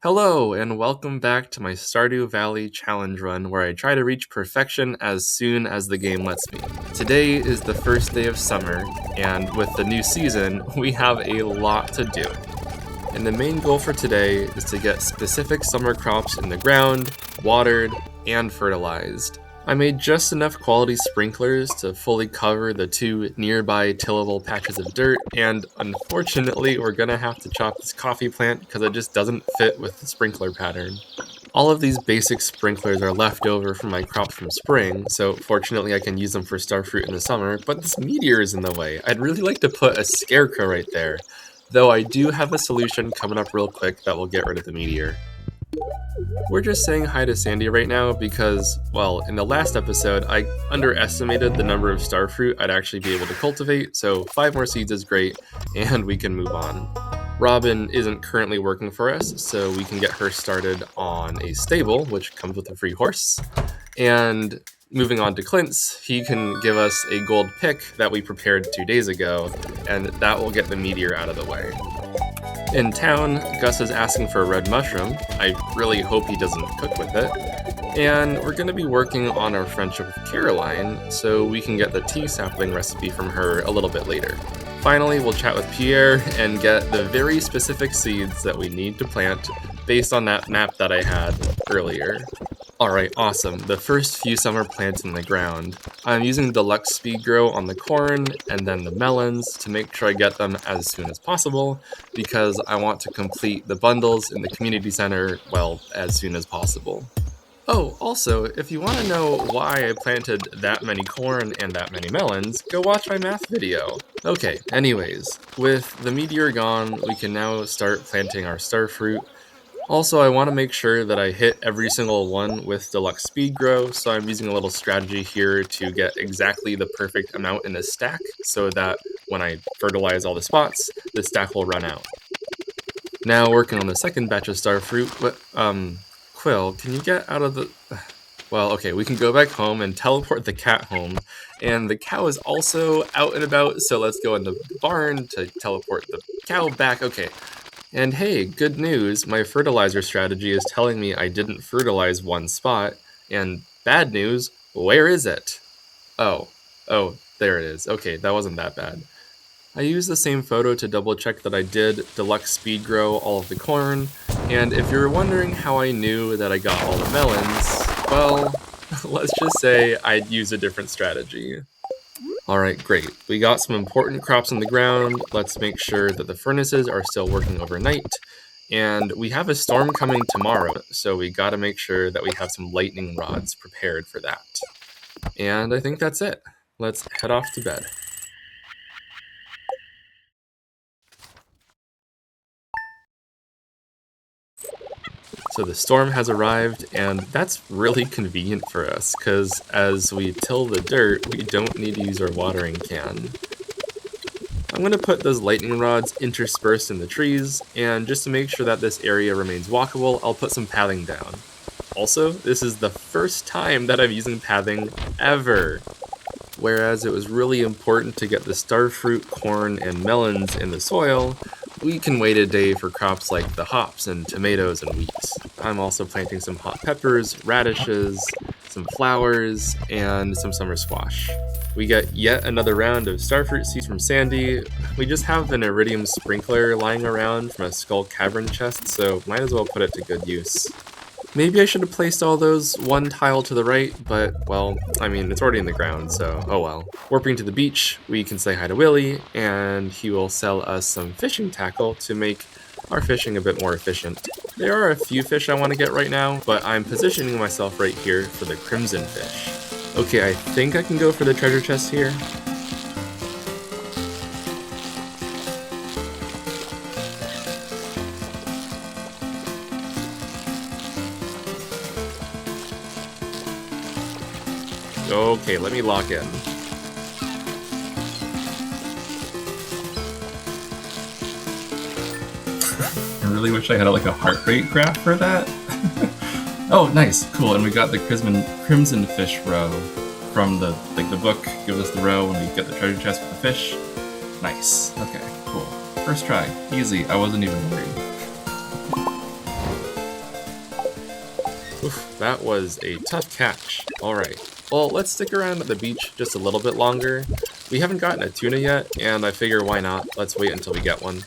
Hello, and welcome back to my Stardew Valley challenge run where I try to reach perfection as soon as the game lets me. Today is the first day of summer, and with the new season, we have a lot to do. And the main goal for today is to get specific summer crops in the ground, watered, and fertilized. I made just enough quality sprinklers to fully cover the two nearby tillable patches of dirt, and unfortunately we're gonna have to chop this coffee plant because it just doesn't fit with the sprinkler pattern. All of these basic sprinklers are left over from my crops from spring, so fortunately I can use them for starfruit in the summer, but this meteor is in the way. I'd really like to put a scarecrow right there, though I do have a solution coming up real quick that will get rid of the meteor. We're just saying hi to Sandy right now because, well, in the last episode, I underestimated the number of starfruit I'd actually be able to cultivate, so 5 more seeds is great, and we can move on. Robin isn't currently working for us, so we can get her started on a stable, which comes with a free horse. And moving on to Clint's, he can give us a gold pick that we prepared 2 days ago, and that will get the meteor out of the way. In town, Gus is asking for a red mushroom. I really hope he doesn't cook with it. And we're going to be working on our friendship with Caroline, so we can get the tea sapling recipe from her a little bit later. Finally, we'll chat with Pierre and get the very specific seeds that we need to plant based on that map that I had earlier. Alright, awesome. The first few summer plants in the ground. I'm using deluxe speed grow on the corn and then the melons to make sure I get them as soon as possible because I want to complete the bundles in the community center, well, as soon as possible. Oh, also, if you want to know why I planted that many corn and that many melons, go watch my math video. Okay, anyways, with the meteor gone, we can now start planting our starfruit. Also, I want to make sure that I hit every single one with deluxe speed grow, so I'm using a little strategy here to get exactly the perfect amount in a stack so that when I fertilize all the spots, the stack will run out. Now working on the second batch of starfruit, but Quill, can you get out of the... Well, okay, we can go back home and teleport the cat home, and the cow is also out and about, so let's go in the barn to teleport the cow back. Okay. And hey, good news, my fertilizer strategy is telling me I didn't fertilize one spot, and bad news, where is it? Oh, there it is. Okay, that wasn't that bad. I used the same photo to double check that I did deluxe speed grow all of the corn, and if you're wondering how I knew that I got all the melons, well, let's just say I'd use a different strategy. Alright, great. We got some important crops in the ground. Let's make sure that the furnaces are still working overnight. And we have a storm coming tomorrow, so we gotta make sure that we have some lightning rods prepared for that. And I think that's it. Let's head off to bed. So the storm has arrived, and that's really convenient for us, because as we till the dirt, we don't need to use our watering can. I'm going to put those lightning rods interspersed in the trees, and just to make sure that this area remains walkable, I'll put some pathing down. Also, this is the first time that I'm using pathing ever! Whereas it was really important to get the starfruit, corn, and melons in the soil, we can wait a day for crops like the hops and tomatoes and wheat. I'm also planting some hot peppers, radishes, some flowers, and some summer squash. We get yet another round of starfruit seeds from Sandy. We just have an iridium sprinkler lying around from a skull cavern chest, so might as well put it to good use. Maybe I should have placed all those one tile to the right, but, well, I mean, it's already in the ground, so oh well. Warping to the beach, we can say hi to Willie, and he will sell us some fishing tackle to make our fishing a bit more efficient. There are a few fish I want to get right now, but I'm positioning myself right here for the crimson fish. Okay, I think I can go for the treasure chest here. Okay, let me lock in. I really wish I had like a heart rate graph for that. Oh, nice, cool, and we got the crimson fish row from the book. Gives us the row when we get the treasure chest with the fish. Nice. Okay, cool. First try, easy. I wasn't even worried. Oof, that was a tough catch. Alright, well, let's stick around at the beach just a little bit longer. We haven't gotten a tuna yet, and I figure why not? Let's wait until we get one.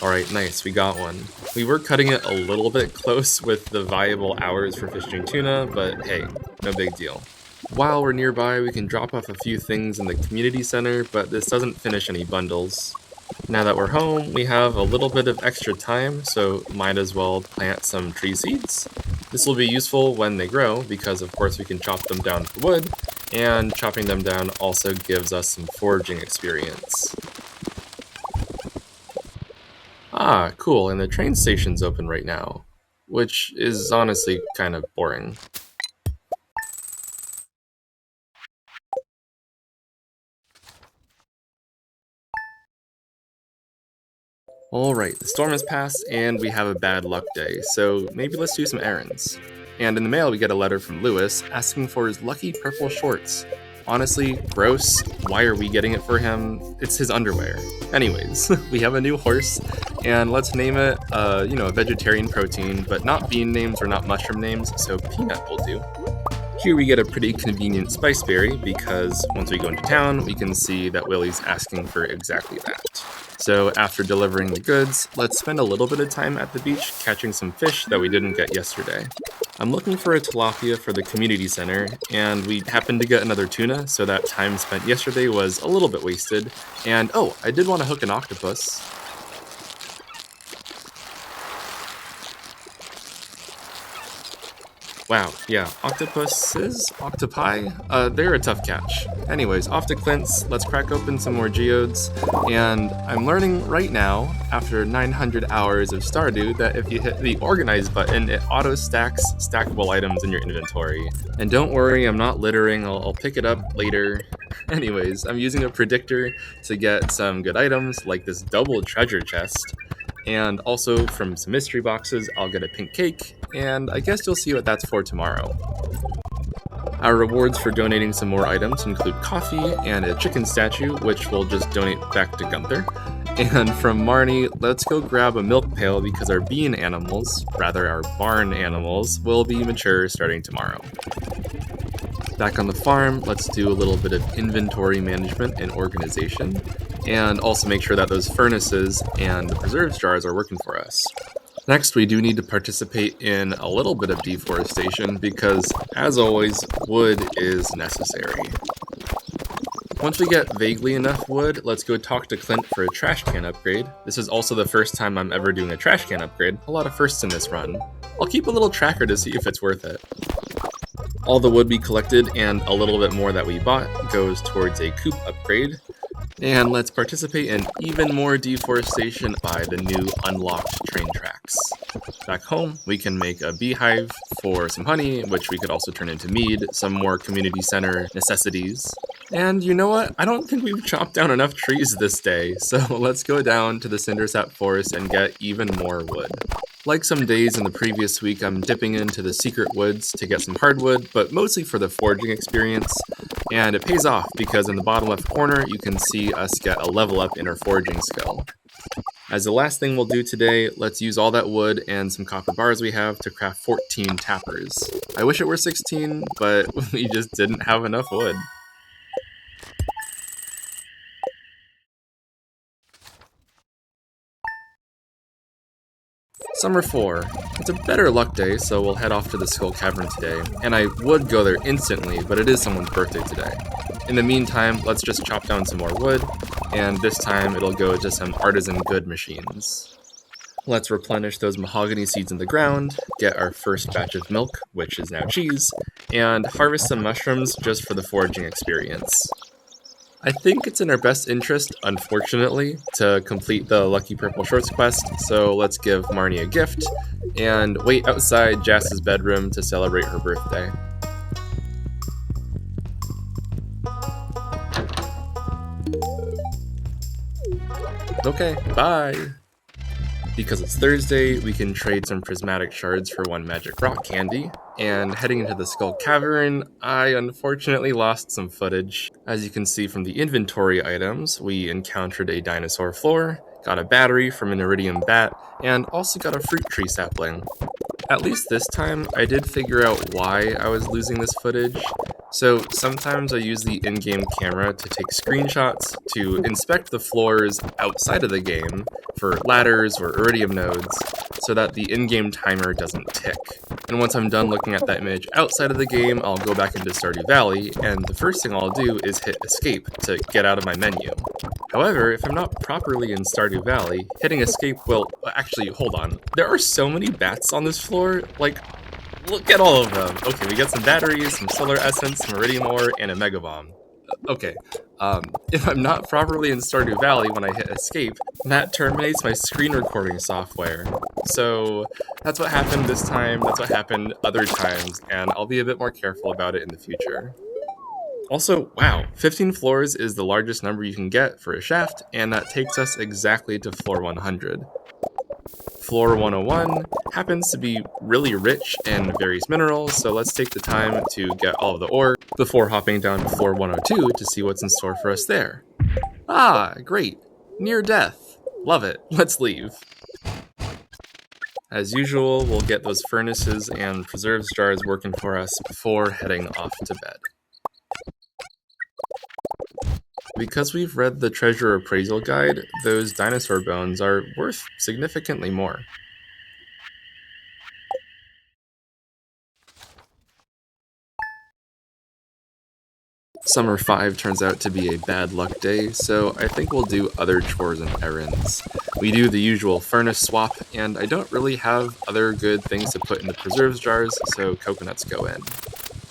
Alright, nice, we got one. We were cutting it a little bit close with the viable hours for fishing tuna, but hey, no big deal. While we're nearby, we can drop off a few things in the community center, but this doesn't finish any bundles. Now that we're home, we have a little bit of extra time, so might as well plant some tree seeds. This will be useful when they grow, because of course we can chop them down for wood, and chopping them down also gives us some foraging experience. Ah, cool, and the train station's open right now, which is honestly kind of boring. Alright, the storm has passed and we have a bad luck day, so maybe let's do some errands. And in the mail we get a letter from Lewis asking for his lucky purple shorts. Honestly, gross. Why are we getting it for him? It's his underwear. Anyways, we have a new horse, and let's name it, a vegetarian protein, but not bean names or not mushroom names, so peanut will do. Here we get a pretty convenient spice berry, because once we go into town, we can see that Willie's asking for exactly that. So after delivering the goods, let's spend a little bit of time at the beach catching some fish that we didn't get yesterday. I'm looking for a tilapia for the community center, and we happened to get another tuna, so that time spent yesterday was a little bit wasted. And oh, I did want to hook an octopus. Wow, yeah, octopuses? Octopi? They're a tough catch. Anyways, off to Clint's, let's crack open some more geodes, and I'm learning right now, after 900 hours of Stardew, that if you hit the Organize button, it auto-stacks stackable items in your inventory. And don't worry, I'm not littering, I'll pick it up later. Anyways, I'm using a predictor to get some good items, like this double treasure chest. And also from some mystery boxes, I'll get a pink cake, and I guess you'll see what that's for tomorrow. Our rewards for donating some more items include coffee and a chicken statue, which we'll just donate back to Gunther. And from Marnie, let's go grab a milk pail because our bean animals, rather our barn animals, will be mature starting tomorrow. Back on the farm, let's do a little bit of inventory management and organization, and also make sure that those furnaces and the preserves jars are working for us. Next, we do need to participate in a little bit of deforestation because, as always, wood is necessary. Once we get vaguely enough wood, let's go talk to Clint for a trash can upgrade. This is also the first time I'm ever doing a trash can upgrade, a lot of firsts in this run. I'll keep a little tracker to see if it's worth it. All the wood we collected and a little bit more that we bought goes towards a coop upgrade. And let's participate in even more deforestation by the new unlocked train tracks. Back home, we can make a beehive for some honey, which we could also turn into mead, some more community center necessities. And you know what? I don't think we've chopped down enough trees this day, so let's go down to the Cindersap Forest and get even more wood. Like some days in the previous week, I'm dipping into the secret woods to get some hardwood, but mostly for the foraging experience. And it pays off because in the bottom left corner, you can see us get a level up in our foraging skill. As the last thing we'll do today, let's use all that wood and some copper bars we have to craft 14 tappers. I wish it were 16, but we just didn't have enough wood. Summer 4. It's a better luck day, so we'll head off to the Skull Cavern today, and I would go there instantly, but it is someone's birthday today. In the meantime, let's just chop down some more wood, and this time it'll go to some artisan good machines. Let's replenish those mahogany seeds in the ground, get our first batch of milk, which is now cheese, and harvest some mushrooms just for the foraging experience. I think it's in our best interest, unfortunately, to complete the Lucky Purple Shorts quest, so let's give Marnie a gift, and wait outside Jass's bedroom to celebrate her birthday. Okay, bye! Because it's Thursday, we can trade some prismatic shards for one magic rock candy, and heading into the Skull Cavern, I unfortunately lost some footage. As you can see from the inventory items, we encountered a dinosaur floor, got a battery from an iridium bat, and also got a fruit tree sapling. At least this time, I did figure out why I was losing this footage. So sometimes I use the in-game camera to take screenshots to inspect the floors outside of the game for ladders or iridium nodes so that the in-game timer doesn't tick. And once I'm done looking at that image outside of the game, I'll go back into Stardew Valley, and the first thing I'll do is hit escape to get out of my menu. However, if I'm not properly in Stardew Valley, hitting escape will... Actually, hold on. There are so many bats on this floor, like, look at all of them. Okay, we got some batteries, some solar essence, some iridium ore, and a mega bomb. Okay, if I'm not properly in Stardew Valley when I hit escape, that terminates my screen recording software. So that's what happened this time, that's what happened other times, and I'll be a bit more careful about it in the future. Also, wow, 15 floors is the largest number you can get for a shaft, and that takes us exactly to floor 100. Floor 101 happens to be really rich in various minerals, so let's take the time to get all of the ore before hopping down to floor 102 to see what's in store for us there. Ah, great. Near death. Love it. Let's leave. As usual, we'll get those furnaces and preserves jars working for us before heading off to bed. Because we've read the treasure appraisal guide, those dinosaur bones are worth significantly more. Summer 5 turns out to be a bad luck day, so I think we'll do other chores and errands. We do the usual furnace swap, and I don't really have other good things to put in the preserves jars, so coconuts go in.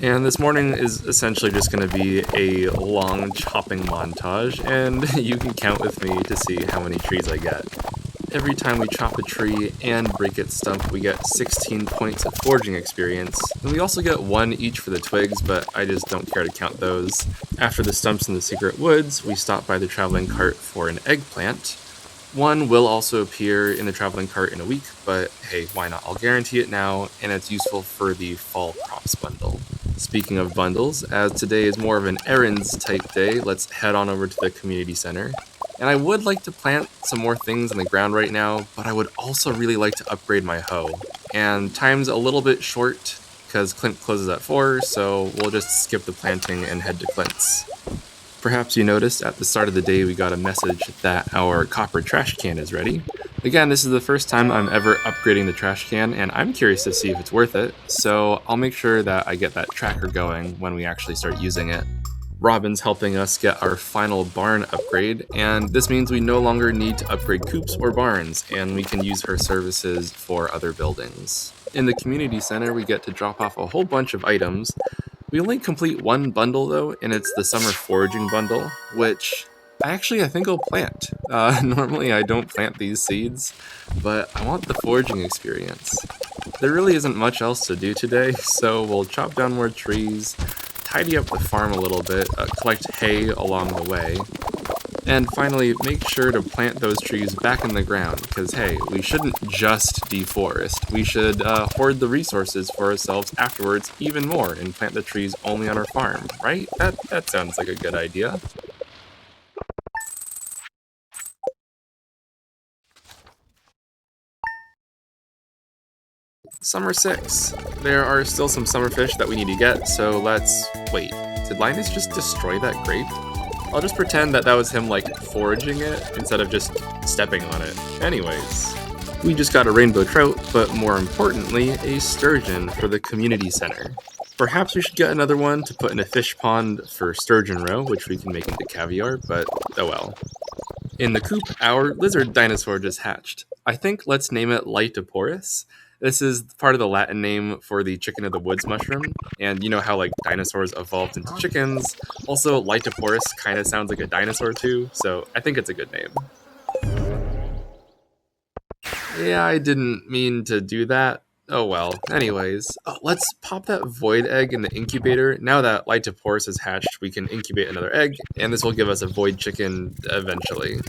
And this morning is essentially just going to be a long chopping montage, and you can count with me to see how many trees I get. Every time we chop a tree and break its stump, we get 16 points of foraging experience, and we also get 1 each for the twigs, but I just don't care to count those. After the stumps in the secret woods, we stop by the traveling cart for an eggplant. 1 will also appear in the traveling cart in a week, but hey, why not? I'll guarantee it now, and it's useful for the fall crops bundle. Speaking of bundles, as today is more of an errands type day, let's head on over to the community center. And I would like to plant some more things in the ground right now, but I would also really like to upgrade my hoe. And time's a little bit short because Clint closes at 4, so we'll just skip the planting and head to Clint's. Perhaps you noticed at the start of the day we got a message that our copper trash can is ready. Again, this is the first time I'm ever upgrading the trash can, and I'm curious to see if it's worth it, so I'll make sure that I get that tracker going when we actually start using it. Robin's helping us get our final barn upgrade, and this means we no longer need to upgrade coops or barns, and we can use her services for other buildings. In the community center, we get to drop off a whole bunch of items. We only complete 1 bundle though, and it's the summer foraging bundle, which I think I'll plant. Normally I don't plant these seeds, but I want the foraging experience. There really isn't much else to do today, so we'll chop down more trees, tidy up the farm a little bit, collect hay along the way, and finally make sure to plant those trees back in the ground, because hey, we shouldn't just deforest. We should hoard the resources for ourselves afterwards even more and plant the trees only on our farm, right? That sounds like a good idea. Summer 6. There are still some summer fish that we need to get, so let's... Wait, did Linus just destroy that grape? I'll just pretend that was him, foraging it, instead of just stepping on it. Anyways, we just got a rainbow trout, but more importantly, a sturgeon for the community center. Perhaps we should get another one to put in a fish pond for sturgeon roe, which we can make into caviar, but oh well. In the coop, our lizard dinosaur just hatched. I think let's name it Lytoporus. This is part of the Latin name for the chicken of the woods mushroom, and you know how dinosaurs evolved into chickens? Also, Lytoporus kind of sounds like a dinosaur too, so I think it's a good name. Yeah, I didn't mean to do that. Oh well. Anyways, let's pop that void egg in the incubator. Now that Lytoporus is hatched, we can incubate another egg, and this will give us a void chicken eventually.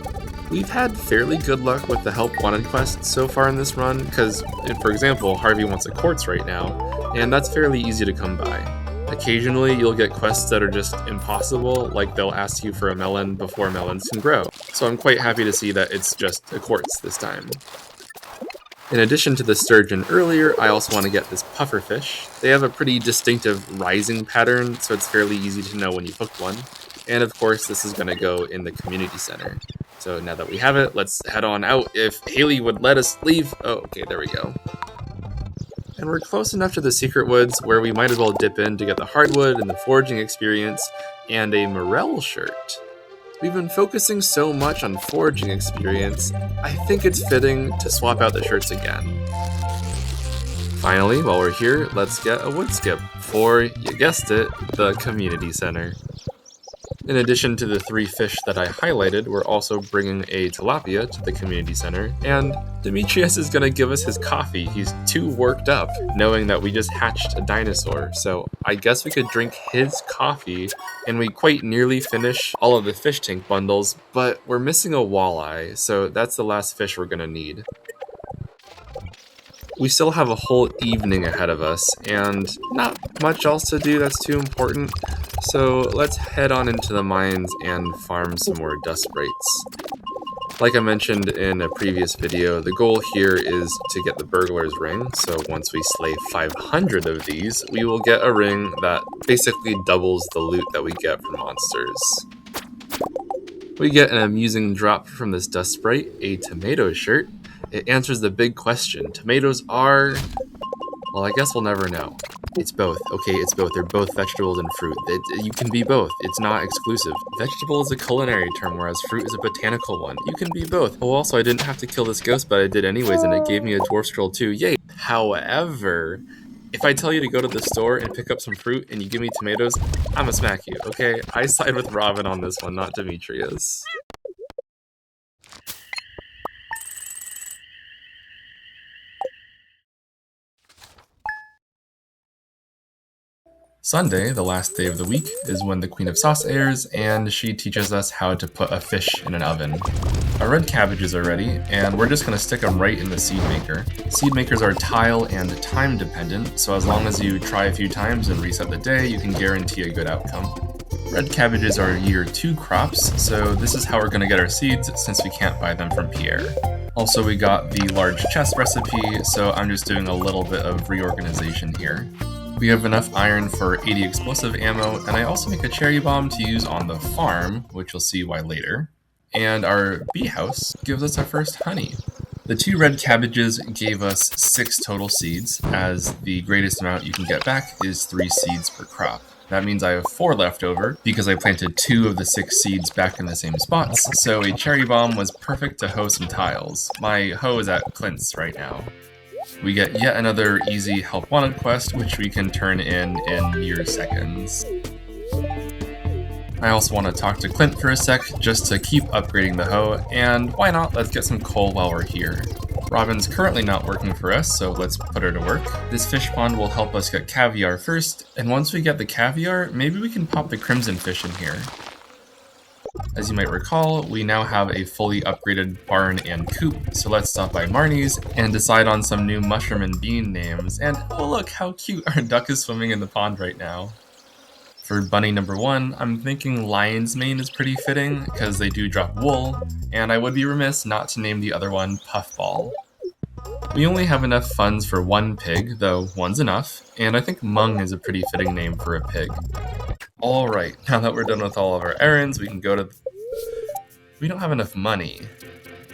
We've had fairly good luck with the help wanted quest so far in this run, because, for example, Harvey wants a quartz right now, and that's fairly easy to come by. Occasionally, you'll get quests that are just impossible, like they'll ask you for a melon before melons can grow, so I'm quite happy to see that it's just a quartz this time. In addition to the sturgeon earlier, I also want to get this pufferfish. They have a pretty distinctive rising pattern, so it's fairly easy to know when you hook one. And of course, this is going to go in the community center. So now that we have it, let's head on out. If Haley would let us leave. Oh, okay, there we go. And we're close enough to the secret woods where we might as well dip in to get the hardwood and the foraging experience and a morel shirt. We've been focusing so much on foraging experience, I think it's fitting to swap out the shirts again. Finally, while we're here, let's get a wood skip for, you guessed it, the community center. In addition to the 3 fish that I highlighted, we're also bringing a tilapia to the community center, and Demetrius is going to give us his coffee. He's too worked up knowing that we just hatched a dinosaur, so I guess we could drink his coffee, and we quite nearly finish all of the fish tank bundles, but we're missing a walleye, so that's the last fish we're going to need. We still have a whole evening ahead of us, and not much else to do that's too important, so let's head on into the mines and farm some more dust sprites. Like I mentioned in a previous video, the goal here is to get the burglar's ring, so once we slay 500 of these, we will get a ring that basically doubles the loot that we get from monsters. We get an amusing drop from this dust sprite, a tomato shirt. It answers the big question. Tomatoes are... well, I guess we'll never know. It's both. Okay, it's both. They're both vegetables and fruit. You can be both. It's not exclusive. Vegetable is a culinary term, whereas fruit is a botanical one. You can be both. Oh, also, I didn't have to kill this ghost, but I did anyways, and it gave me a dwarf scroll too. Yay! However, if I tell you to go to the store and pick up some fruit and you give me tomatoes, I'm gonna smack you, okay? I side with Robin on this one, not Demetrius. Sunday, the last day of the week, is when the Queen of Sauce airs, and she teaches us how to put a fish in an oven. Our red cabbages are ready, and we're just going to stick them right in the seed maker. Seed makers are tile and time dependent, so as long as you try a few times and reset the day, you can guarantee a good outcome. Red cabbages are year 2 crops, so this is how we're going to get our seeds since we can't buy them from Pierre. Also, we got the large chest recipe, so I'm just doing a little bit of reorganization here. We have enough iron for 80 explosive ammo, and I also make a cherry bomb to use on the farm, which you'll see why later. And our bee house gives us our first honey. The 2 red cabbages gave us 6 total seeds, as the greatest amount you can get back is 3 seeds per crop. That means I have 4 left over, because I planted 2 of the 6 seeds back in the same spots, so a cherry bomb was perfect to hoe some tiles. My hoe is at Clint's right now. We get yet another easy help wanted quest, which we can turn in mere seconds. I also want to talk to Clint for a sec, just to keep upgrading the hoe, and why not, let's get some coal while we're here. Robin's currently not working for us, so let's put her to work. This fish pond will help us get caviar first, and once we get the caviar, maybe we can pop the crimson fish in here. As you might recall, we now have a fully upgraded barn and coop, so let's stop by Marnie's and decide on some new mushroom and bean names. And oh look how cute, our duck is swimming in the pond right now. For bunny number 1, I'm thinking lion's mane is pretty fitting, because they do drop wool, and I would be remiss not to name the other one Puffball. We only have enough funds for 1 pig, though 1's enough, and I think Mung is a pretty fitting name for a pig. Alright, now that we're done with all of our errands, we can go to... We don't have enough money.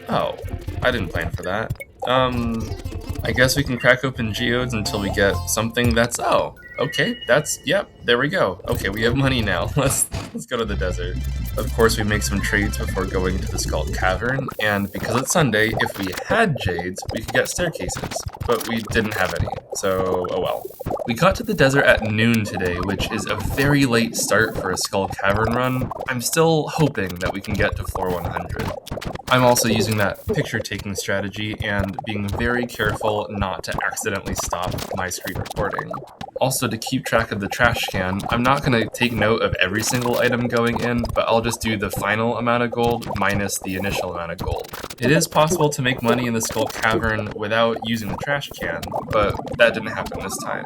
Oh, I didn't plan for that. I guess we can crack open geodes until we get something that's... Oh, okay, yep, there we go. Okay, we have money now. Let's go to the desert. Of course, we make some trades before going to the Skull Cavern, and because it's Sunday, if we had jades, we could get staircases, but we didn't have any, so oh well. We got to the desert at noon today, which is a very late start for a Skull Cavern run. I'm still hoping that we can get to floor 100. I'm also using that picture-taking strategy and being very careful not to accidentally stop my screen recording. Also, to keep track of the trash can, I'm not going to take note of every single item going in, but I'll just do the final amount of gold minus the initial amount of gold. It is possible to make money in the Skull Cavern without using the trash can, but that didn't happen this time.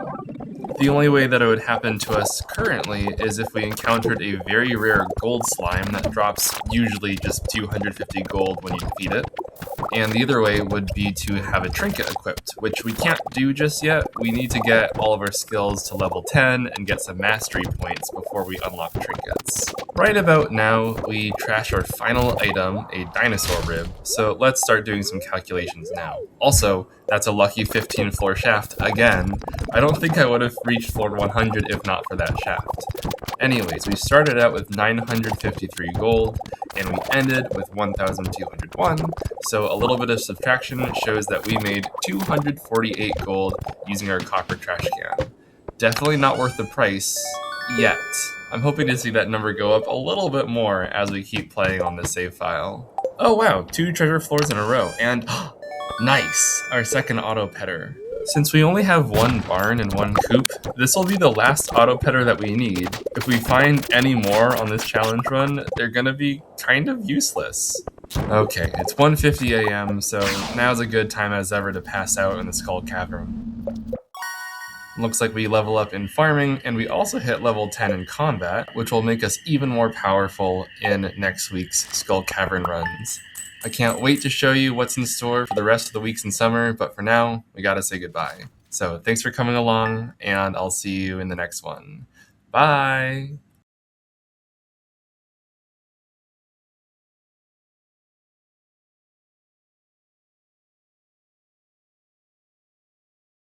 The only way that it would happen to us currently is if we encountered a very rare gold slime that drops usually just 250 gold when you defeat it. And the other way would be to have a trinket equipped, which we can't do just yet. We need to get all of our skills to level 10 and get some mastery points before we unlock trinkets. Right about now, we trash our final item, a dinosaur rib, so let's start doing some calculations now. Also, that's a lucky 15 floor shaft again. I don't think I would have reached floor 100 if not for that shaft. Anyways, we started out with 953 gold, and we ended with 1,201, so a little bit of subtraction shows that we made 248 gold using our copper trash can. Definitely not worth the price, yet. I'm hoping to see that number go up a little bit more as we keep playing on this save file. Oh wow, 2 treasure floors in a row, and nice! Our second auto petter. Since we only have 1 barn and 1 coop, this will be the last auto petter that we need. If we find any more on this challenge run, they're gonna be kind of useless. Okay, it's 1:50 a.m., so now's a good time as ever to pass out in the Skull Cavern. Looks like we level up in farming, and we also hit level 10 in combat, which will make us even more powerful in next week's Skull Cavern runs. I can't wait to show you what's in store for the rest of the weeks in summer, but for now, we gotta say goodbye. So thanks for coming along, and I'll see you in the next one. Bye!